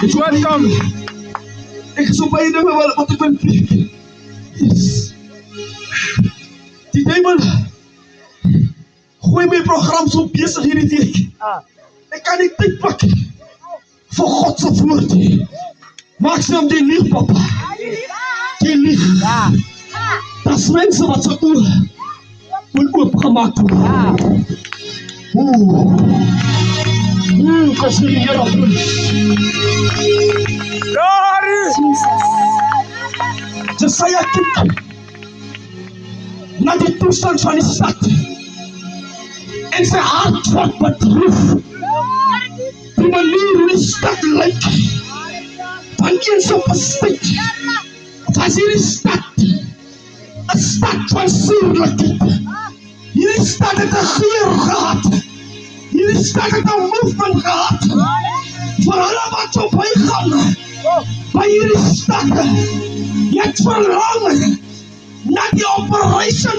It's welcome. Ik sumpah na wala ko ito panpig. Yes. Die duivel. Gooi my program so besig hierdie week. Ek kan nie tyd pak vir God se woord nie. Maak saam die lieg, papa. Die lieg. Das mense wat se oor moet oopgemaak word. Kas die Here op ons. Glory! Jesaja kyk na die toestand van die stad en sy hart word bedroef. Die manier hoe die stad lyk, van eens op 'n tyd was hierdie stad 'n stad van suurlikheid. Hierdie stad het 'n geur gehad. Hierdie stad het 'n movement gehad. Vir hulle wat op hy gaan, by hierdie stad, jy het verlang na die operation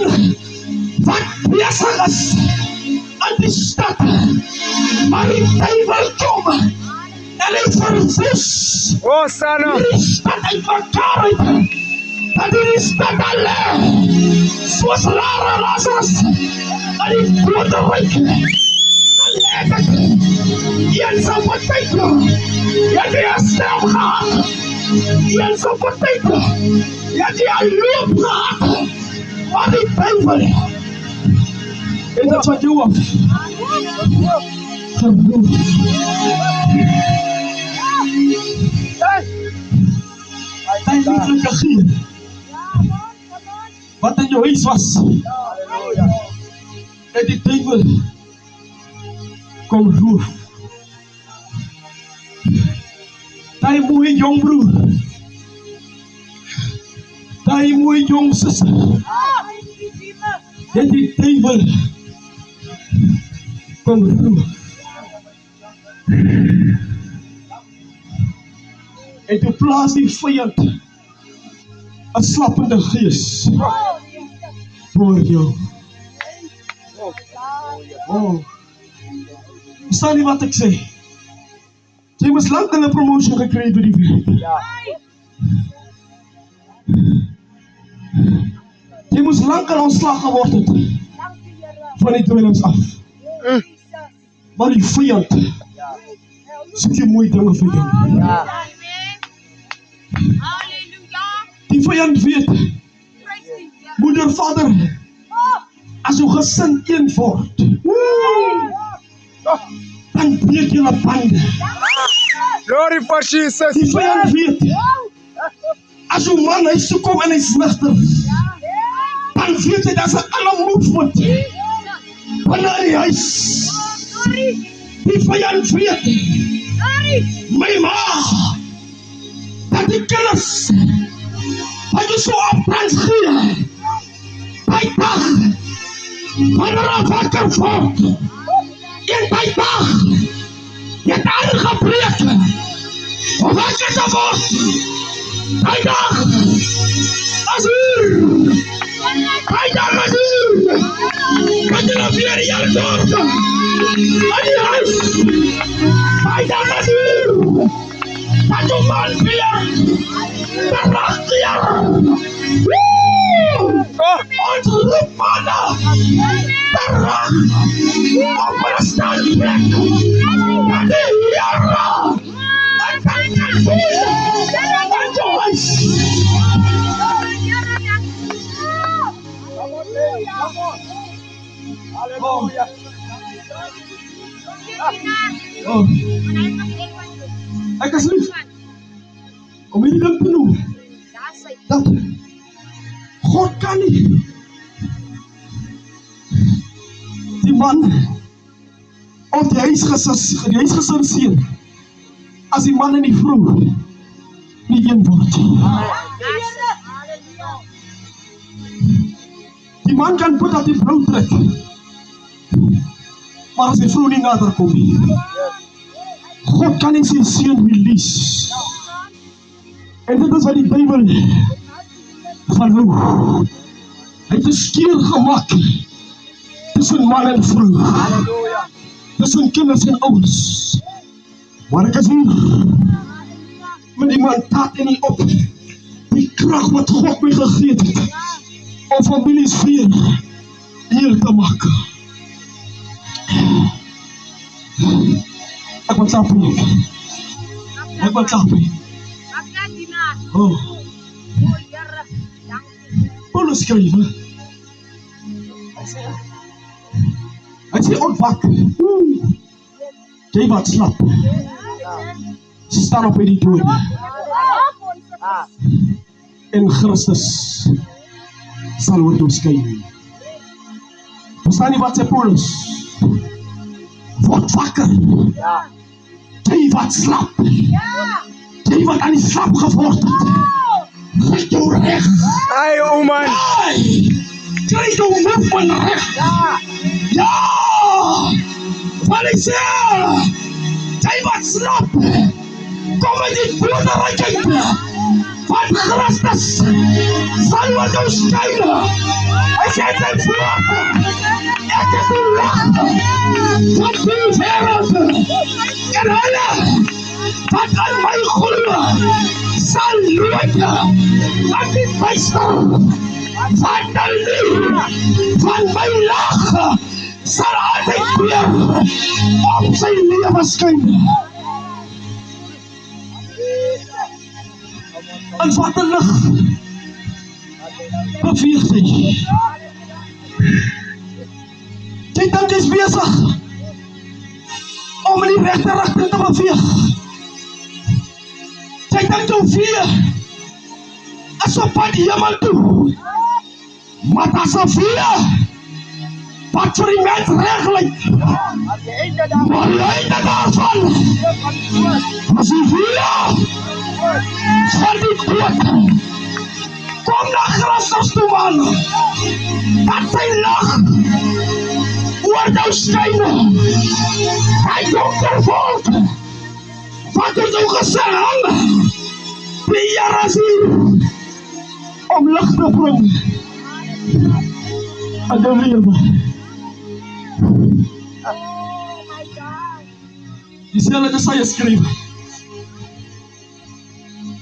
wat besig is in die stad. Maar die duivel kom en hy vervis hierdie stad uit mekaar uit. Dat hierdie stad alleen, soos Lazarus in die doderyk. Eens op 'n tyd, jy het die stem gehad. Eens op 'n tyd, jy het die loop gehad. Maar die duivel, en dat wat jy hoef. Duivelike gier, wat in jou huis was, en die duivel kom roof. Daai mooie jong broer, daai mooie jong suster, en die duivel kom roof. En toe plaas die vyand 'n slappende gees voor jou. Verstaan jy wat ek sê? Jy moes lank 'n promotion gekry by die werk. Jy moes lank al ontslag geword het van die dwelms af. Maar die vyand soek jy mooi dinge vir jou. Die vyand weet, moeder, vader, as jou gesin een word, dan breek julle bande. Glory for Jesus. Die vyand weet, as jou man huis toe kom en hy's nigter, dan weet hy dat sy alle movement binne die huis. Die vyand weet, my ma, dat die kinders wat jy so opbrand gee, by dag, wanneer hy wakker word, en by dag, jy het aangebreek, om wakker te word, by dag, as uur, by dag as uur, kan jy nog weer jylle dorp, aan die huis, by dag as uur, kan jy man weer, terug weer, ons roep mannen, terug, op een standplek, naar de Heere, en kan jy voelen, en Joyce. Hallelujah. Ek is lief om hierdie ding te noem, dat God kan nie die man of die huisgesin sien as die man en die vrou nie een word. Die man kan put op die vrou trek. Maar as die vrou nie nader kom nie, God kan nie sy seun release. En dit is wat die Bybel van hou. Hy het 'n skeur gemaak tussen man en vrou, tussen kinders en ouers. Maar ek is hier met die mandaat en die op, die krag wat God my gegee het om families weer heel te maak. Ek wil slaap nie. Ek wil slaap nie. Oh. Paulus skryf, hy sê ontwak. Jy wat slap, staan op by die dood. En Christus sal word oorskyn. Verstaan jy wat sê Paulus? Word wakker. Jy wat slap. Jy wat aan die slap geword het. Reg jou reg. Ai, man. Kry jou movement reg. Ja. Wat ek sê, jy wat slap, kom in die bloederigheid van Christus, sal wat jou skyn. Hy sê sy vloed, ek is die licht van die wereld, en hulle wat aan my glo, sal nooit aan die duister van die lief van my lag, sal altyd weer op sy lewe skyn. En wat 'n lig beweeg hy. Jy dink jy's besig om in die regte rigting te beweeg. Jy dink jou vier is op pad hemel toe. Maar dat is 'n vier wat vir die mens reg lyk. Maar die einde daarvan is die vier van die dood. Kom na Christus toe, man. Dat sy lig oor jou skyn. Hy donker word. Wat het jou gesê, hang? Die Here is hier om lig te bring aan jou lewe. Dieselfde Jesaja skryf.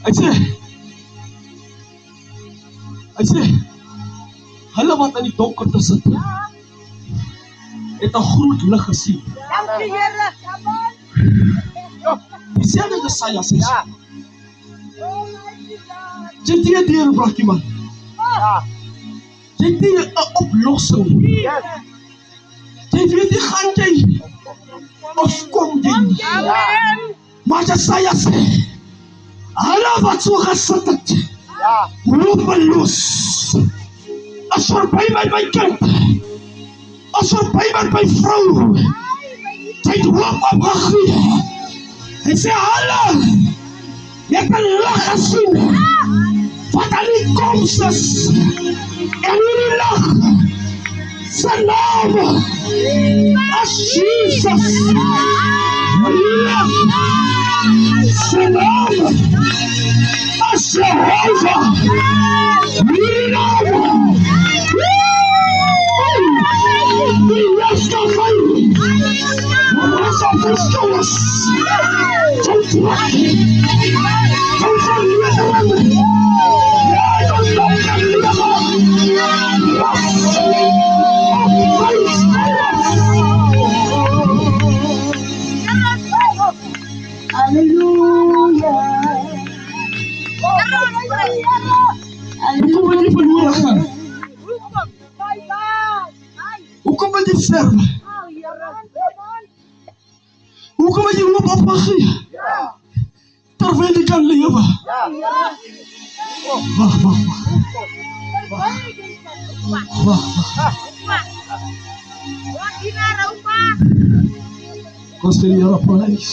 Hy sê, hulle wat in die donkerte sit, het 'n groot lig gesien. Dankie Here. Dieselfde Jesaja sê, jy het nie 'n deurbraak, man. Jy het nie 'n oplossing. Jy weet nie, gaan jy of kom jy nie. Maar Jesaja sê, hulle wat so gesit het, roepeloos, as verby met my kind, as verby met my vrou, jy het hoop opgegee. Hy sê, hulle het 'n lig gesien, wat aan die koms is, en hierdie lig, sy naam is Jesus. Sy naam is Jehovah. Hierdie naam, die rest of my, the rest of the stories, don't work, don't forget the women. I don't know Hoekom wil jy verloren gaan? Hoekom wil jy sterf? Hoekom wil jy hoop opgegee? Terwyl jy kan lewe. Wag. Kom sê die Here prys.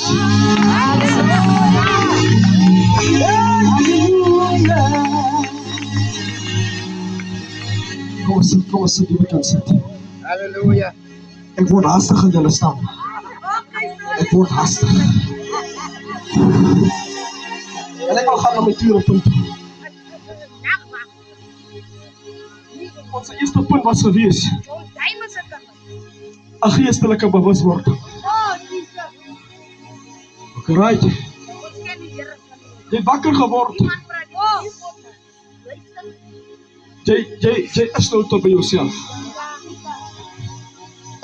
Kom ons sit, jy kan sit. Hallelujah. Ek word haastig aan julle staan. Ek word haastig. En ek wil gaan na my tweede punt. Ons eerste punt was gewees, 'n geestelike bewuswording. Okay, right. Jy het wakker geword. Jy is nou tot by jouself.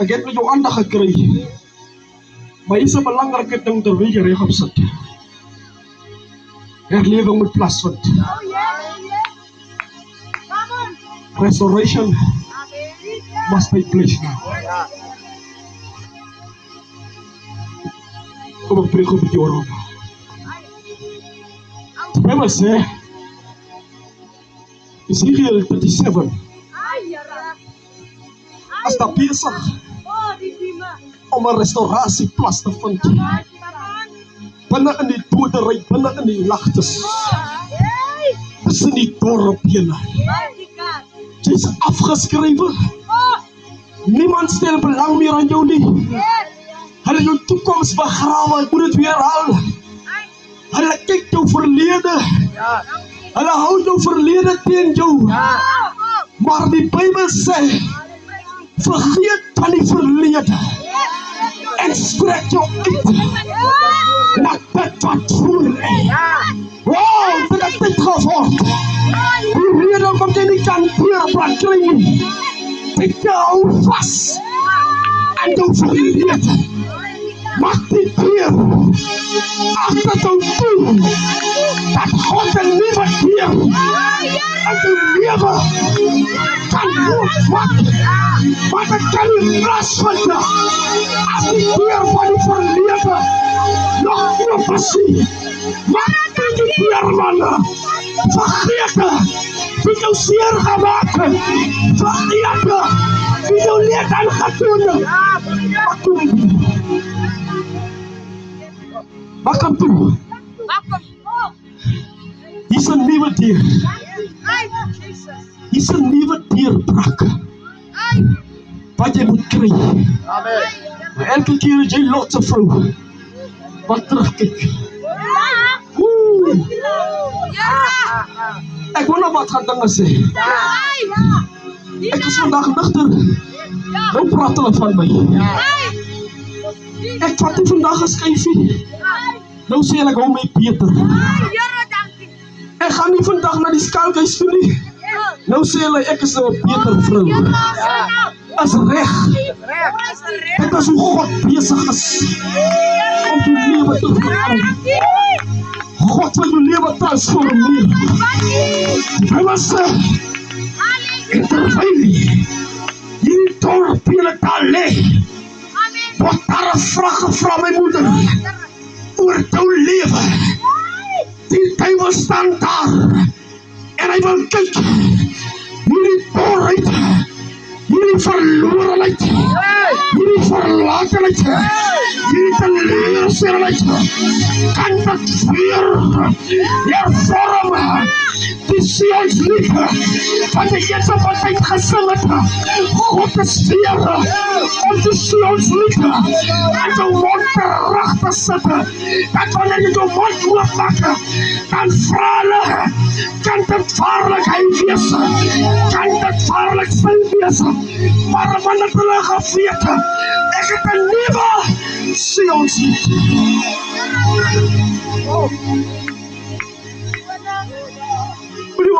Ek het met jou aandag gekry. Maar hier is 'n belangrike ding terwyl jy regop sit. Herlewing moet plaasvind. Restoration must take place now. Kom ek preek op die oor. Die Bijbel sê, Ezekiel 37, as daar besig om 'n restaurasie plaas te vind, binne in die doderyk, binne in die lagtes, tussen die dorpene. Jy's afgeskrywe. Niemand stel belang meer aan jou nie. Hulle jou toekoms begrawe, ek moet dit weer haal. Hulle kyk jou verlede. Hulle hou jou verlede teen jou. Maar die Bybel sê, vergeet van die verlede en spreek jou uit na dit wat voor lê. Wow, dit het tyd geword. Die rede kom jy nie kan deurbraak kry nie. Ek hou vas aan jou verlede. Maak die deur agter jou toe, dat God 'n nuwe deur in jou lewe kan oopmaak. Maar dit kan nie plaasvind as die deur van die verlede nog oop is. Maak die deur, man. Vergeet wie jou seer gemaak het. Vergeet wie jou leed aangedoen het. Maak hem toe. Hier is 'n nuwe deur. Hier is 'n nuwe deurbraak wat jy moet kry. Maar elke keer as jy lot 'n vrou wat terugkyk. Ek wil nog wat gaan dinge sê. Ek is vandag nugter. Nou praat hulle van my. Ek vat nie vandag 'n skyfie. Nou sê hulle, ek hou my beter. Ek gaan nie vandag na die skalkhuis toe nie. Nou sê hulle, ek is nou 'n beter vrou. Is reg. Dit is hoe God besig is om jou lewe te verander. God wil jou lewe transformeer. Hy was en terwyl hierdie dorpele daar lê, word daar 'n vraag gevra, my moeder, oor jou lewe. Die duiwel staan daar en hy wil kyk hierdie dorheid, hierdie verlorenheid, hierdie verlatenheid, hierdie teleurstelling, kan dit weer hervorm. Die Sionslied, wat ek eens op wat tyd gesing het, God is weer om die Sionslied aan jou mond terug te sit, dat wanneer jy jou mond oopmaak, dan vra hulle, kan dit vaarlikheid wees, kan dit vaarlik sy wees, maar wanneer hulle geweet, ek het 'n nuwe Sionslied. Moenie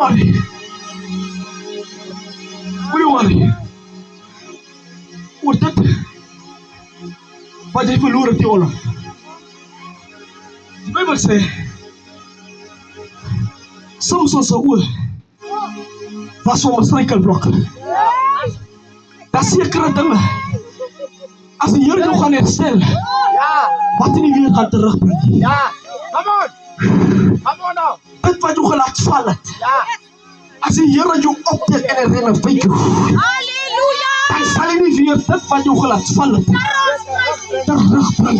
worry. Oor dit wat jy verloor het, die Olaf. Die Bybel sê, Samson se oë was om 'n struikelblok. Daar sekere dinge, as die Here jou gaan herstel, wat jy nie weer gaan terugbring. Come on now. Dit wat jou gelaat val het. As die Here jou optel en renoveer jou. Halleluja. Dan sal jy nie weer dit wat jou gelaat val het terugbring.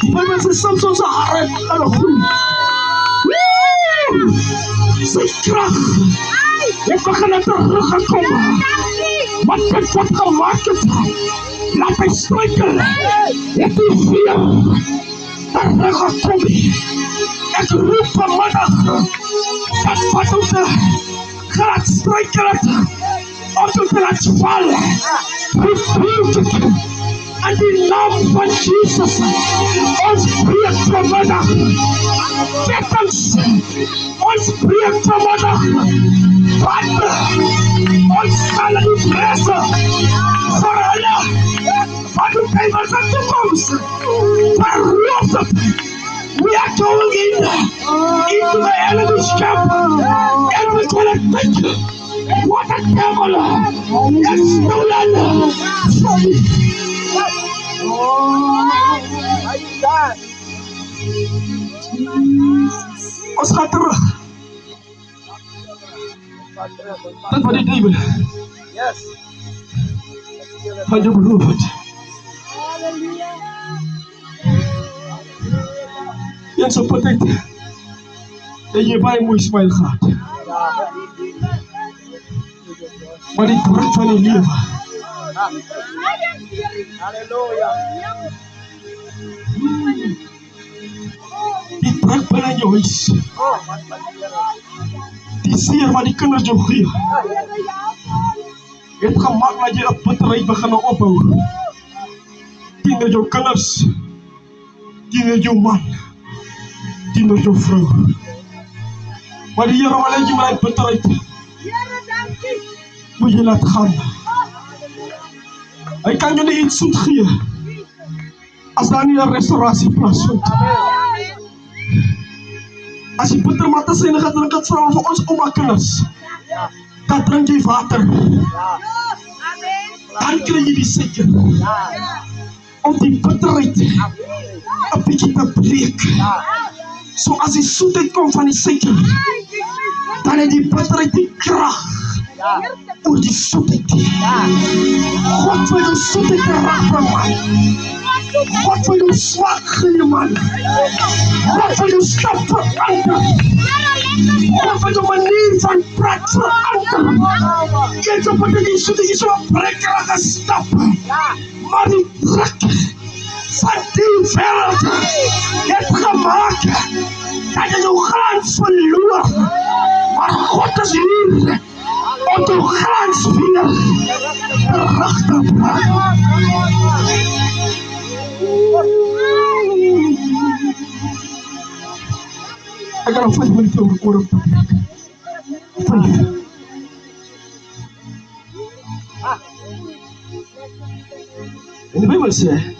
Die Bybel sê Samson se hare het hulle groei. Sy krag Het begin het teruggekomen. Wat dit wat gemaakt het, laat hij struikel. Het is weer teruggekomen. Ik roep vanmiddag dat wat ons gaat struikelen, om te laten vallen. Rebuke het. En die naam van Jesus, ons breek vanmiddag. Wettens, ons breek vanmiddag. Wat? Ons sal nie pressen vir hulle. Wat doet hy met sy toekomst? Verloof het. We are going into the enemy's camp. And we're going to take what a devil has stolen from you. Ons gaat terug. Dat wat die duivel van jou beloof het. Eens op het tyd dat jy baie mooi smile gehad. Maar die druk van die lewe. Halleluja. Die druk binne jou huis. Die seer wat die kinders jou gee. Het gemaak dat jy 'n bitterheid begin ophou. Teenoor jou kinders. Teenoor jou man. Teenoor jou vrou. Maar die Here wil net jy met die bitterheid. Moet jy laat gaan. Hy kan jou nie iets soet gee as daar nie 'n restaurasie plaasvind. As jy bittermatisene gaan drink, het vra vir ons ouma kinders. Dan drink jy water. Dan kry jy die suiker. Om die bitterheid 'n bietjie te breek. So as die soetheid kom van die suiker, dan het die bitterheid die krag oor die soetheid. God wil jou soetheid raak, man. God wil jou swak gee, man. God wil jou stap verander. God wil jou manier van praat verander. Jy het op die soetheid, jy is op 'n brekkerige stap. Maar die druk van die wêreld het gemaak dat jy jou glans verloor. Maar God is hier om jou glans weer terug te bring. Ek kan nog 5 minute oor op te preek. 5. En die Bijbel sê,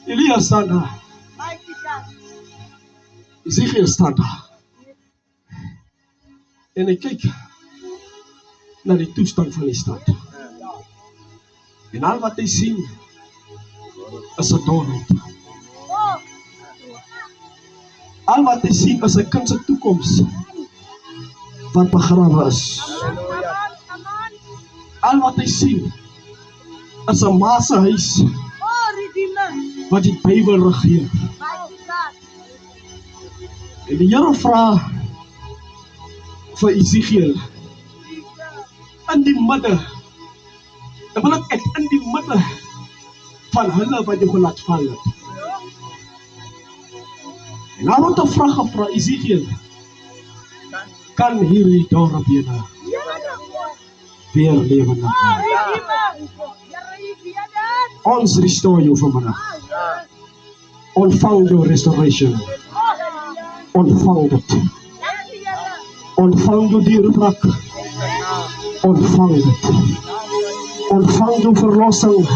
Elia staan daar. Ezekiel staan daar. En hy kyk na die toestand van die stad. En al wat hy sien is 'n dorheid. Al wat hy sien is 'n kind se toekoms wat begrawe is. Al wat hy sien is 'n ma se huis wat die Bybel regeer. En die Here vra vir Ezekiel in die midde, en wil ek in die midde van hulle wat jy gelaat val het. En nou word 'n vraag gevra, Ezekiel, kan hierdie dorp weer lewe na? Ons restore jou vanmiddag. Ontvang jou restoration. Ontvang dit. Ontvang jou dierbrak. Ontvang dit. Ontvang jou verlossing.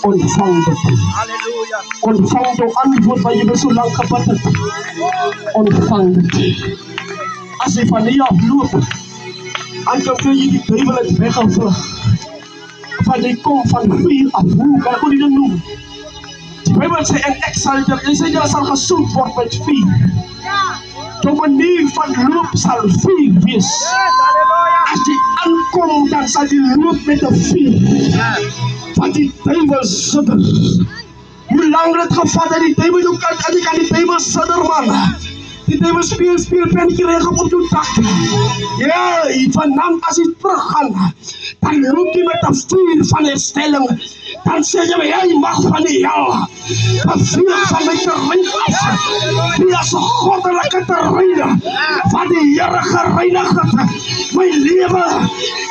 Ontvang dit. Ontvang jou antwoord wat jy so lank gebid het. Ontvang dit. As jy van hier af loop, en dan kun jy die Bybel het weggevlug. Want jy kom van vuur af, hoe kan ek dit noem? Die Bybel sê in Exodus, jy sê jy sal gesoek word met vuur. Jou manier van loop sal vuur wees. As jy aankom, dan sal jy loop met 'n vuur. Want die duivel sidder. Hoe lang het gevat dat die duivel jou kan die Bybel sidder, man? Die duivel speel prentjie reg op jou dak. Ja, vanavond as jy teruggaan, dan roep jy met 'n vuur van herstelling. Dan sê jy, jy mag van die hel, beveel van my terrein af. Die as 'n goddelike terrein, van die Here gereinig het. My lewe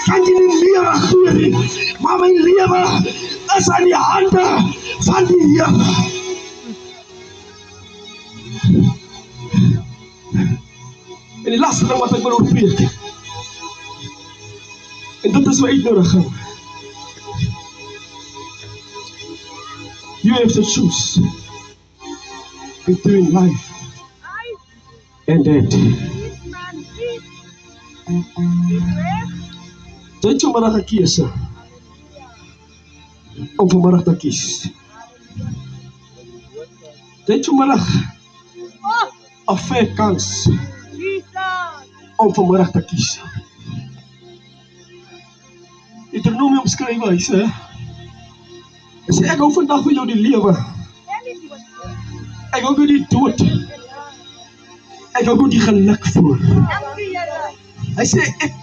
kan jy nie meer gee nie, maar my lewe is aan die hande van die Here. En die laaste ding wat ek wil oorpreek, en dit is my uitnodiging. You have to choose between life and death. Jy het vanmiddag 'n keuse om vanmiddag te kies. Jy het vanmiddag 'n fair kans om vanmiddag te kies. Deuteronomium skryf hy sê, hy sê ek hou vandag vir jou die lewe. Ek hou vir die dood. Ek hou vir die geluk voor. Hy sê ek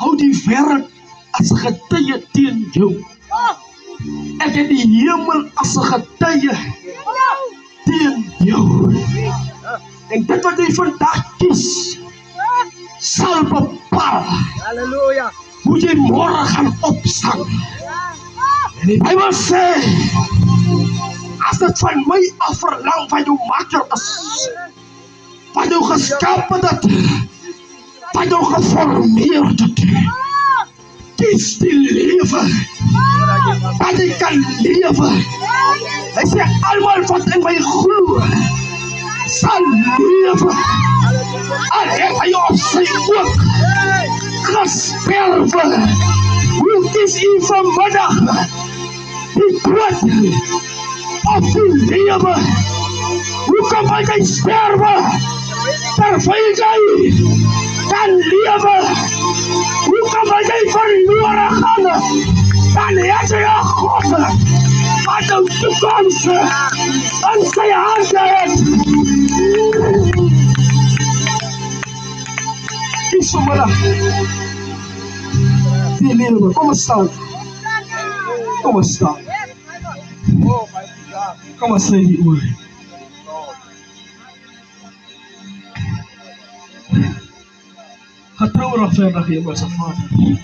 hou die wêreld as 'n getuie teen jou. Ek het die hemel as 'n getuie teen jou. En dit wat jy vandag kies, sal bepaal Halleluja. hoe jy môre gaan opstaan. En die Bybel sê, as dit van my af verlang van jou maker is, van jou geskapen het, van jou geformeerd het, kies die lewe, dat jy kan lewe. Hy sê, almal wat in my glo, sal lewe. Al het hy op sy oog gesterwe. Hoe kies u vanmiddag die dood of die lewe? Hoe kan jy sterwe terwyl jy kan lewe? Hoe kan jy verlore gaan? Dan het jy 'n God wat jou toekoms in sy hande het. Kies vanmiddag die lewe. Kom ons staan. Kom ons staan. Oh my God. Kom ons sê die oor. Getrou regverdige Hemelse Vader,